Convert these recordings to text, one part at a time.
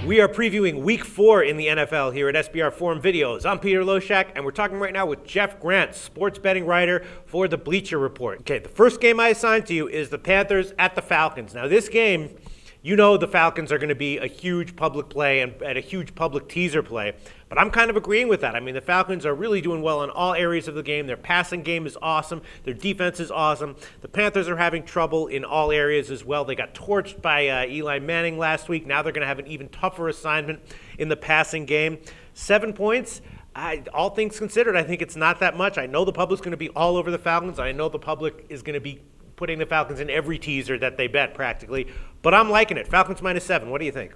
We are previewing Week 4 in the NFL here at SBR Forum Videos. I'm Peter Loshak, and we're talking right now with Jeff Grant, sports betting writer for the Bleacher Report. Okay, the first game I assigned to you is the Panthers at the Falcons. Now, this game, you know the Falcons are going to be a huge public play and a huge public teaser play, but I'm kind of agreeing with that. I mean, the Falcons are really doing well in all areas of the game. Their passing game is awesome. Their defense is awesome. The Panthers are having trouble in all areas as well. They got torched by Eli Manning last week. Now they're going to have an even tougher assignment in the passing game. 7 points. All things considered, I think it's not that much. I know the public's going to be all over the Falcons. I know the public is going to be putting the Falcons in every teaser that they bet practically, but I'm liking it. Falcons -7. What do you think?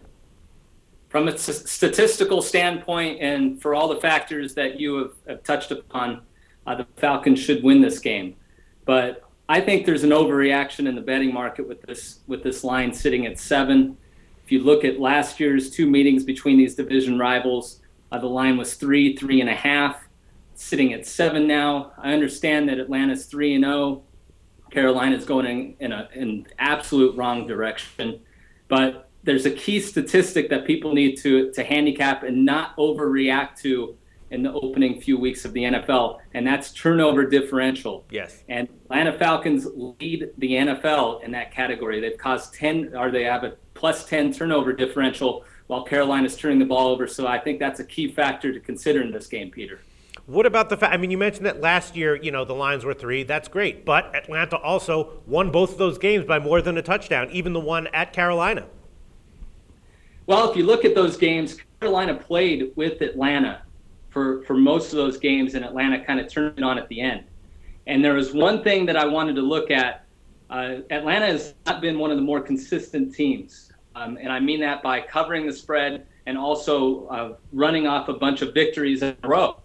From a statistical standpoint, and for all the factors that you have touched upon, the Falcons should win this game. But I think there's an overreaction in the betting market with this line sitting at 7. If you look at last year's 2 meetings between these division rivals, the line was 3.5, sitting at 7 now. I understand that Atlanta's 3-0. Carolina's going in an absolute wrong direction. But there's a key statistic that people need to handicap and not overreact to in the opening few weeks of the NFL, and that's turnover differential. Yes. And Atlanta Falcons lead the NFL in that category. They've caused they have a +10 turnover differential while Carolina's turning the ball over. So I think that's a key factor to consider in this game, Peter. What about the fact, I mean, you mentioned that last year, the lines were 3. That's great. But Atlanta also won both of those games by more than a touchdown, even the one at Carolina. Well, if you look at those games, Carolina played with Atlanta for most of those games, and Atlanta kind of turned it on at the end. And there was one thing that I wanted to look at. Atlanta has not been one of the more consistent teams. And I mean that by covering the spread and also running off a bunch of victories in a row.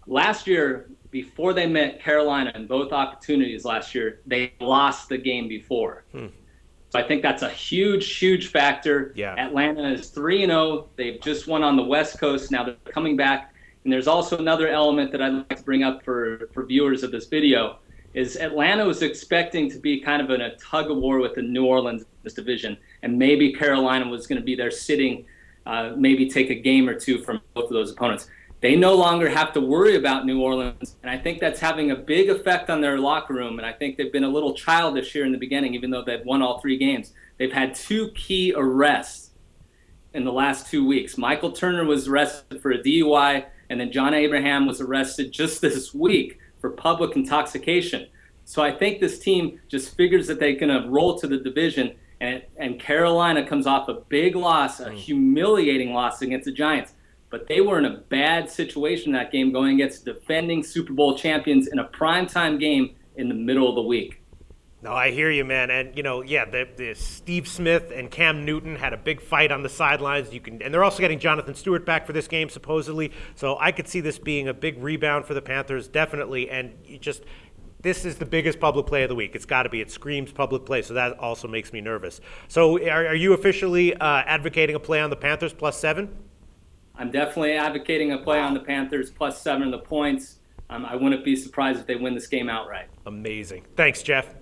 Last year, before they met Carolina in both opportunities last year, they lost the game before. So I think that's a huge, huge factor. Yeah. Atlanta is 3-0. They've just won on the West Coast. Now they're coming back. And there's also another element that I'd like to bring up for viewers of this video is Atlanta was expecting to be kind of in a tug of war with the New Orleans in this division. And maybe Carolina was going to be there sitting, maybe take a game or two from both of those opponents. They no longer have to worry about New Orleans, and I think that's having a big effect on their locker room, and I think they've been a little childish here in the beginning, even though they've won all 3 games. They've had 2 key arrests in the last 2 weeks. Michael Turner was arrested for a DUI, and then John Abraham was arrested just this week for public intoxication. So I think this team just figures that they're going to roll to the division, and Carolina comes off a big loss, a humiliating loss against the Giants. But they were in a bad situation that game going against defending Super Bowl champions in a primetime game in the middle of the week. No, I hear you, man. And, the Steve Smith and Cam Newton had a big fight on the sidelines. And they're also getting Jonathan Stewart back for this game, supposedly. So I could see this being a big rebound for the Panthers, definitely. And this is the biggest public play of the week. It's got to be. It screams public play, so that also makes me nervous. So are you officially advocating a play on the Panthers +7? I'm definitely advocating a play on the Panthers +7 the points. I wouldn't be surprised if they win this game outright. Amazing. Thanks, Jeff.